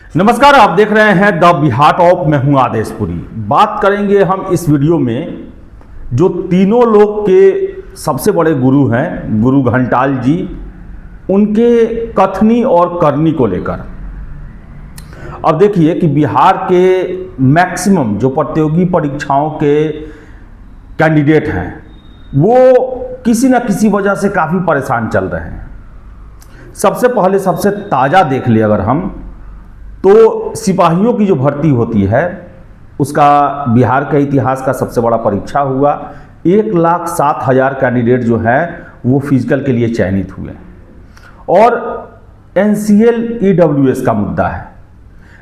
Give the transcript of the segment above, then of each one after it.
नमस्कार, आप देख रहे हैं द बिहार ऑफ। मैं हूं आदेशपुरी। बात करेंगे हम इस वीडियो में जो तीनों लोग के सबसे बड़े गुरु हैं, गुरु घंटाल जी, उनके कथनी और करनी को लेकर। अब देखिए कि बिहार के मैक्सिमम जो प्रतियोगी परीक्षाओं के कैंडिडेट हैं वो किसी न किसी वजह से काफ़ी परेशान चल रहे हैं। सबसे पहले सबसे ताज़ा देख ले अगर हम, तो सिपाहियों की जो भर्ती होती है उसका बिहार के इतिहास का सबसे बड़ा परीक्षा हुआ। 1,07,000 कैंडिडेट जो है वो फिजिकल के लिए चयनित हुए और NCL EWS का मुद्दा है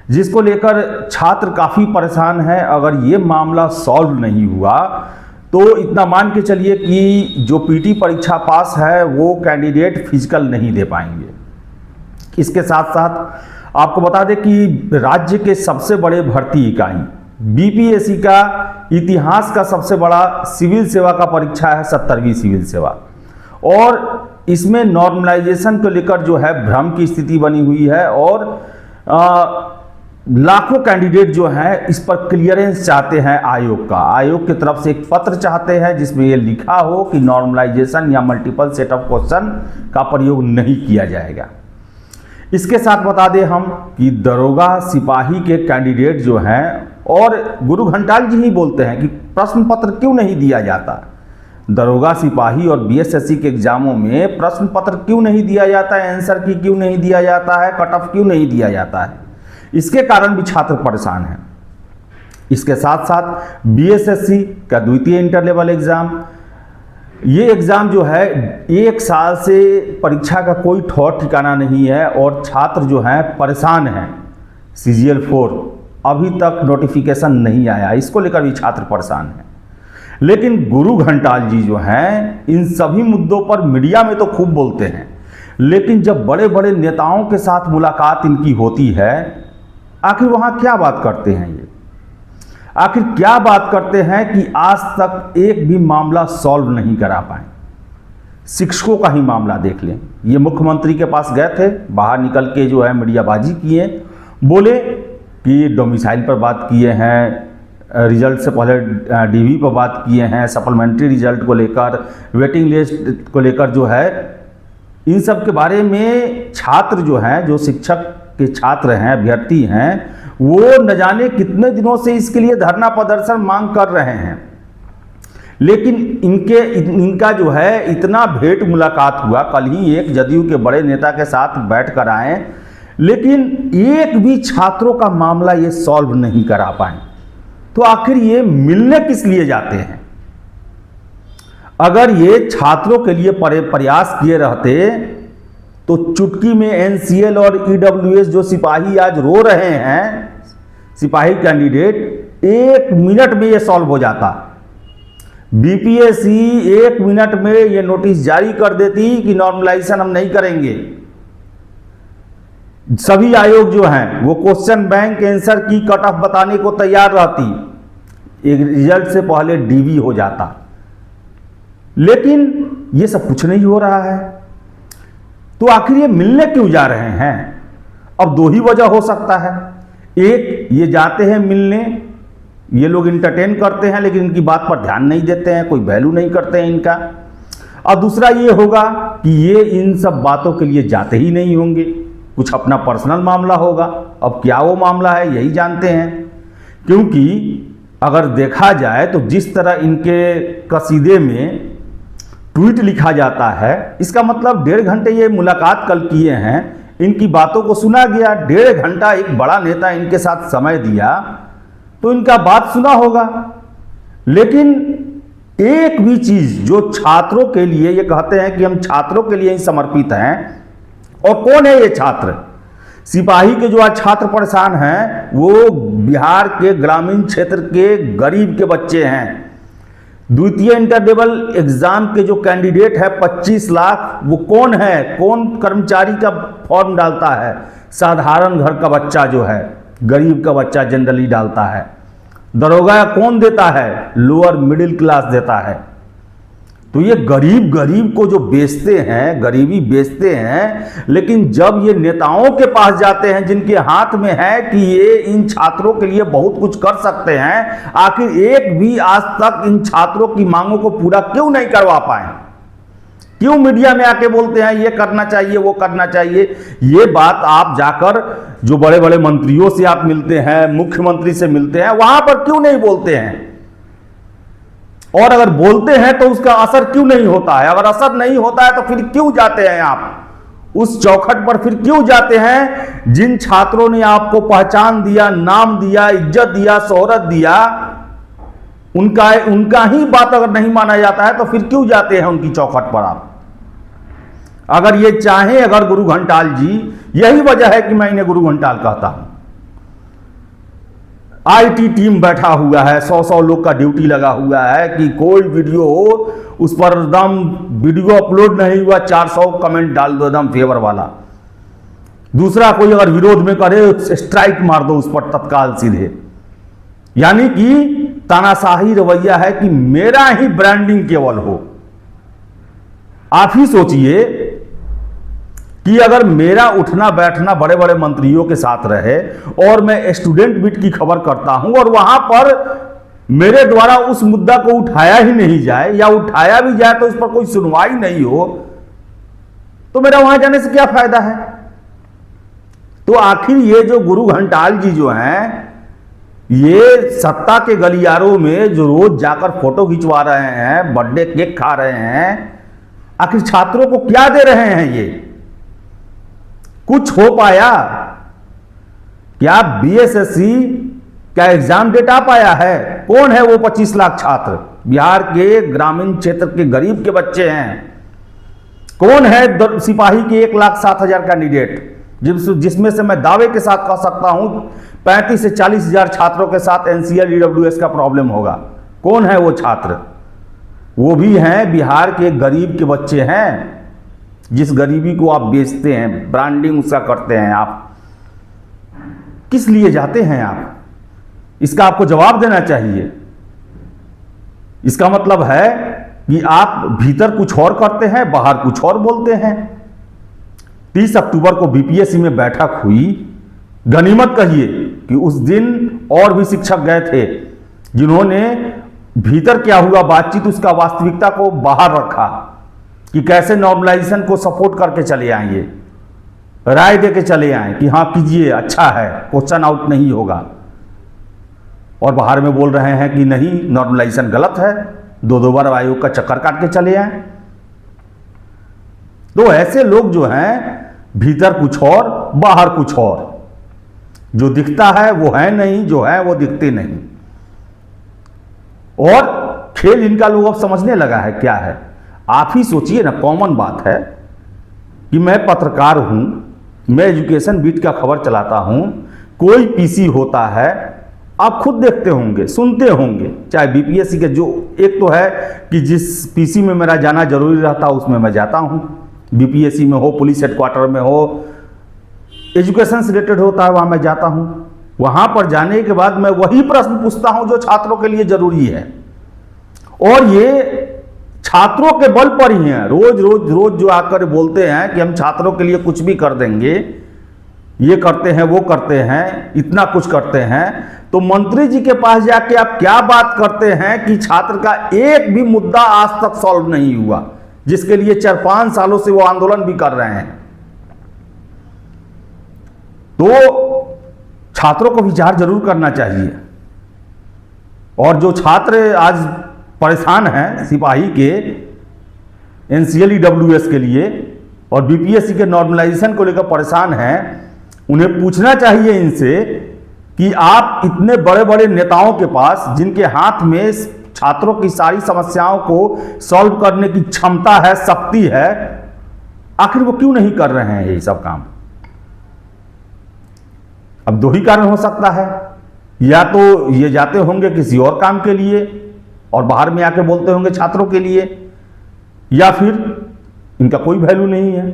जिसको लेकर छात्र काफ़ी परेशान है। अगर ये मामला सॉल्व नहीं हुआ तो इतना मान के चलिए कि जो PT परीक्षा पास है वो कैंडिडेट फिजिकल नहीं दे पाएंगे। इसके साथ साथ आपको बता दें कि राज्य के सबसे बड़े भर्ती इकाई BPSC का इतिहास का सबसे बड़ा सिविल सेवा का परीक्षा है 70वीं सिविल सेवा, और इसमें नॉर्मलाइजेशन को लेकर जो है भ्रम की स्थिति बनी हुई है और लाखों कैंडिडेट जो हैं इस पर क्लियरेंस चाहते हैं आयोग का। आयोग की तरफ से एक पत्र चाहते हैं जिसमें ये लिखा हो कि नॉर्मलाइजेशन या मल्टीपल सेट ऑफ क्वेश्चन का प्रयोग नहीं किया जाएगा। इसके साथ बता दें हम कि दरोगा सिपाही के कैंडिडेट जो हैं, और गुरु घंटाल जी ही बोलते हैं कि प्रश्न पत्र क्यों नहीं दिया जाता, दरोगा सिपाही और BSSC के एग्जामों में प्रश्न पत्र क्यों नहीं दिया जाता है, आंसर की क्यों नहीं दिया जाता है, कट ऑफ क्यों नहीं दिया जाता है, इसके कारण भी छात्र परेशान हैं। इसके साथ साथ BSSC का द्वितीय इंटर लेवल एग्जाम, ये एग्ज़ाम जो है 1 साल से परीक्षा का कोई ठौर ठिकाना नहीं है और छात्र जो हैं परेशान हैं। CGL 4 अभी तक नोटिफिकेशन नहीं आया, इसको लेकर भी छात्र परेशान हैं। लेकिन गुरु घंटाल जी जो हैं इन सभी मुद्दों पर मीडिया में तो खूब बोलते हैं, लेकिन जब बड़े बड़े नेताओं के साथ मुलाकात इनकी होती है, आखिर वहाँ क्या बात करते हैं ये, आखिर क्या बात करते हैं कि आज तक एक भी मामला सॉल्व नहीं करा पाए। शिक्षकों का ही मामला देख लें, ये मुख्यमंत्री के पास गए थे, बाहर निकल के जो है मीडियाबाजी किए, बोले कि डोमिसाइल पर बात किए हैं, रिजल्ट से पहले DV पर बात किए हैं, सप्लीमेंट्री रिजल्ट को लेकर, वेटिंग लिस्ट को लेकर जो है इन सब के बारे में छात्र जो हैं, जो शिक्षक के छात्र हैं, अभ्यर्थी हैं, वो न जाने कितने दिनों से इसके लिए धरना प्रदर्शन मांग कर रहे हैं। लेकिन इनका जो है इतना भेंट मुलाकात हुआ, कल ही एक जदयू के बड़े नेता के साथ बैठ कर आए, लेकिन एक भी छात्रों का मामला ये सॉल्व नहीं करा पाए। तो आखिर ये मिलने किस लिए जाते हैं? अगर ये छात्रों के लिए प्रयास किए रहते तो चुटकी में NCL और EWS जो सिपाही आज रो रहे हैं, सिपाही कैंडिडेट, 1 मिनट में ये सॉल्व हो जाता। BPSC 1 मिनट में ये नोटिस जारी कर देती कि नॉर्मलाइजेशन हम नहीं करेंगे। सभी आयोग जो हैं वो क्वेश्चन बैंक आंसर की कट ऑफ बताने को तैयार रहती, एक रिजल्ट से पहले DV हो जाता। लेकिन ये सब कुछ नहीं हो रहा है। तो आखिर ये मिलने क्यों जा रहे हैं? अब 2 ही वजह हो सकता है। एक, ये जाते हैं मिलने, ये लोग इंटरटेन करते हैं लेकिन इनकी बात पर ध्यान नहीं देते हैं, कोई वैल्यू नहीं करते हैं इनका। और दूसरा ये होगा कि ये इन सब बातों के लिए जाते ही नहीं होंगे, कुछ अपना पर्सनल मामला होगा। अब क्या वो मामला है यही जानते हैं, क्योंकि अगर देखा जाए तो जिस तरह इनके कसीदे में ट्वीट लिखा जाता है, इसका मतलब 1.5 घंटे ये मुलाकात कल किए हैं, इनकी बातों को सुना गया, 1.5 घंटा एक बड़ा नेता इनके साथ समय दिया तो इनका बात सुना होगा। लेकिन एक भी चीज जो छात्रों के लिए, ये कहते हैं कि हम छात्रों के लिए ही समर्पित हैं, और कौन है ये छात्र? सिपाही के जो आज छात्र परेशान हैं वो बिहार के ग्रामीण क्षेत्र के गरीब के बच्चे हैं। द्वितीय इंटर लेवल एग्जाम के जो कैंडिडेट है 25 लाख, वो कौन है? कौन कर्मचारी का फॉर्म डालता है? साधारण घर का बच्चा जो है, गरीब का बच्चा जनरली डालता है। दरोगा कौन देता है? लोअर मिडिल क्लास देता है। तो ये गरीब गरीब को जो बेचते हैं, गरीबी बेचते हैं, लेकिन जब ये नेताओं के पास जाते हैं जिनके हाथ में है कि ये इन छात्रों के लिए बहुत कुछ कर सकते हैं, आखिर एक भी आज तक इन छात्रों की मांगों को पूरा क्यों नहीं करवा पाए? क्यों मीडिया में आके बोलते हैं ये करना चाहिए, वो करना चाहिए? ये बात आप जाकर जो बड़े बड़े मंत्रियों से आप मिलते हैं, मुख्यमंत्री से मिलते हैं, वहां पर क्यों नहीं बोलते हैं? और अगर बोलते हैं तो उसका असर क्यों नहीं होता है? अगर असर नहीं होता है तो फिर क्यों जाते हैं आप उस चौखट पर? फिर क्यों जाते हैं जिन छात्रों ने आपको पहचान दिया, नाम दिया, इज्जत दिया, शोहरत दिया, उनका ही बात अगर नहीं माना जाता है तो फिर क्यों जाते हैं उनकी चौखट पर आप? अगर ये चाहें, अगर गुरु घंटाल जी, यही वजह है कि मैं इन्हें गुरु घंटाल कहता हूं। आईटी टीम बैठा हुआ है, 100 लोग का ड्यूटी लगा हुआ है कि कोई वीडियो हो उस पर एकदम वीडियो अपलोड नहीं हुआ 400 कमेंट डाल दो एकदम फेवर वाला। दूसरा कोई अगर विरोध में करे स्ट्राइक मार दो उस पर तत्काल सीधे। यानी कि तानाशाही रवैया है कि मेरा ही ब्रांडिंग केवल हो। आप ही सोचिए कि अगर मेरा उठना बैठना बड़े बड़े मंत्रियों के साथ रहे और मैं स्टूडेंट बीट की खबर करता हूं और वहां पर मेरे द्वारा उस मुद्दा को उठाया ही नहीं जाए, या उठाया भी जाए तो उस पर कोई सुनवाई नहीं हो, तो मेरा वहां जाने से क्या फायदा है? तो आखिर ये जो गुरु घंटाल जी जो हैं, ये सत्ता के गलियारों में जो रोज जाकर फोटो खिंचवा रहे हैं, बर्थडे केक खा रहे हैं, आखिर छात्रों को क्या दे रहे हैं? ये कुछ हो पाया क्या? बीएसएससी का एग्जाम डेट आ पाया है? कौन है वो 25 लाख छात्र? बिहार के ग्रामीण क्षेत्र के गरीब के बच्चे हैं। कौन है सिपाही के 1,07,000 कैंडिडेट, जिसमें से मैं दावे के साथ कह सकता हूं 35 से 40 हजार छात्रों के साथ एनसीएल ईडब्ल्यूएस का प्रॉब्लम होगा? कौन है वो छात्र? वो भी हैं बिहार के गरीब के बच्चे हैं, जिस गरीबी को आप बेचते हैं, ब्रांडिंग उसका करते हैं। आप किस लिए जाते हैं? आप इसका आपको जवाब देना चाहिए। इसका मतलब है कि आप भीतर कुछ और करते हैं, बाहर कुछ और बोलते हैं। 30 अक्टूबर को बीपीएससी में बैठक हुई, गनीमत कहिए कि उस दिन और भी शिक्षक गए थे जिन्होंने भीतर क्या हुआ बातचीत उसका वास्तविकता को बाहर रखा कि कैसे नॉर्मलाइजेशन को सपोर्ट करके चले आएंगे, राय दे के चले आए कि हाँ कीजिए, अच्छा है, क्वेश्चन आउट नहीं होगा। और बाहर में बोल रहे हैं कि नहीं, नॉर्मलाइजेशन गलत है, 2 बार आयोग का चक्कर काट के चले आए। तो ऐसे लोग जो हैं भीतर कुछ और बाहर कुछ और, जो दिखता है वो है नहीं, जो है वो दिखते नहीं। और खेल इनका लोग अब समझने लगा है क्या है। आप ही सोचिए ना, कॉमन बात है कि मैं पत्रकार हूं, मैं एजुकेशन बीट का खबर चलाता हूं, कोई पीसी होता है, आप खुद देखते होंगे, सुनते होंगे, चाहे बीपीएससी के, जो एक तो है कि जिस पीसी में मेरा जाना जरूरी रहता उसमें मैं जाता हूं, बीपीएससी में हो, पुलिस हेडक्वार्टर में हो, एजुकेशन से रिलेटेड होता है वहां मैं जाता हूं। वहां पर जाने के बाद मैं वही प्रश्न पूछता हूं जो छात्रों के लिए जरूरी है, और ये छात्रों के बल पर ही हैं। रोज रोज रोज जो आकर बोलते हैं कि हम छात्रों के लिए कुछ भी कर देंगे, ये करते हैं, वो करते हैं, इतना कुछ करते हैं, तो मंत्री जी के पास जाके आप क्या बात करते हैं कि छात्र का एक भी मुद्दा आज तक सॉल्व नहीं हुआ, जिसके लिए 4-5 सालों से वो आंदोलन भी कर रहे हैं। तो छात्रों को विचार जरूर करना चाहिए। और जो छात्र आज परेशान हैं सिपाही के एनसीएल ईडब्ल्यूएस के लिए और बीपीएससी के नॉर्मलाइजेशन को लेकर परेशान हैं, उन्हें पूछना चाहिए इनसे कि आप इतने बड़े बड़े नेताओं के पास, जिनके हाथ में छात्रों की सारी समस्याओं को सॉल्व करने की क्षमता है, शक्ति है, आखिर वो क्यों नहीं कर रहे हैं ये सब काम? अब 2 ही कारण हो सकता है, या तो ये जाते होंगे किसी और काम के लिए और बाहर में आके बोलते होंगे छात्रों के लिए, या फिर इनका कोई वैल्यू नहीं है,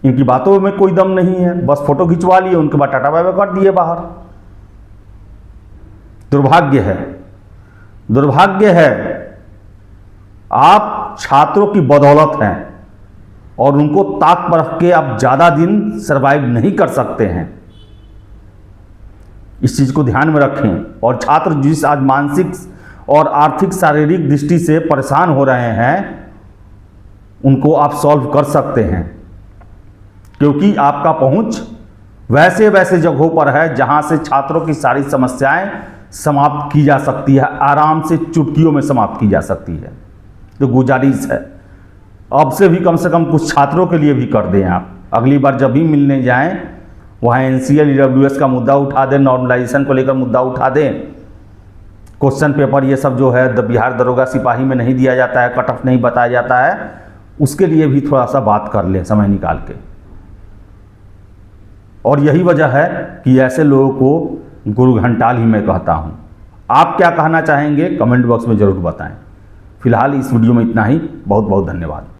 इनकी बातों में कोई दम नहीं है, बस फोटो खिंचवा लिए, उनके बाद टाटा बाय बाय कर दिए बाहर। दुर्भाग्य है, दुर्भाग्य है। आप छात्रों की बदौलत हैं और उनको ताक पर रख के आप ज़्यादा दिन सरवाइव नहीं कर सकते हैं। इस चीज़ को ध्यान में रखें। और छात्र जिस आज मानसिक और आर्थिक शारीरिक दृष्टि से परेशान हो रहे हैं उनको आप सॉल्व कर सकते हैं, क्योंकि आपका पहुंच वैसे वैसे जगहों पर है जहां से छात्रों की सारी समस्याएं समाप्त की जा सकती है, आराम से चुटकियों में समाप्त की जा सकती है। तो गुजारिश है अब से कम कुछ छात्रों के लिए भी कर दें। आप अगली बार जब भी मिलने जाएं वहाँ NCL EWS का मुद्दा उठा दें, नॉर्मलाइजेशन को लेकर मुद्दा उठा दें। क्वेश्चन पेपर ये सब जो है बिहार दरोगा सिपाही में नहीं दिया जाता है, कट ऑफ नहीं बताया जाता है, उसके लिए भी थोड़ा सा बात कर लें समय निकाल के। और यही वजह है कि ऐसे लोगों को गुरु घंटाल ही मैं कहता हूँ। आप क्या कहना चाहेंगे कमेंट बॉक्स में ज़रूर बताएं। फिलहाल इस वीडियो में इतना ही। बहुत बहुत धन्यवाद।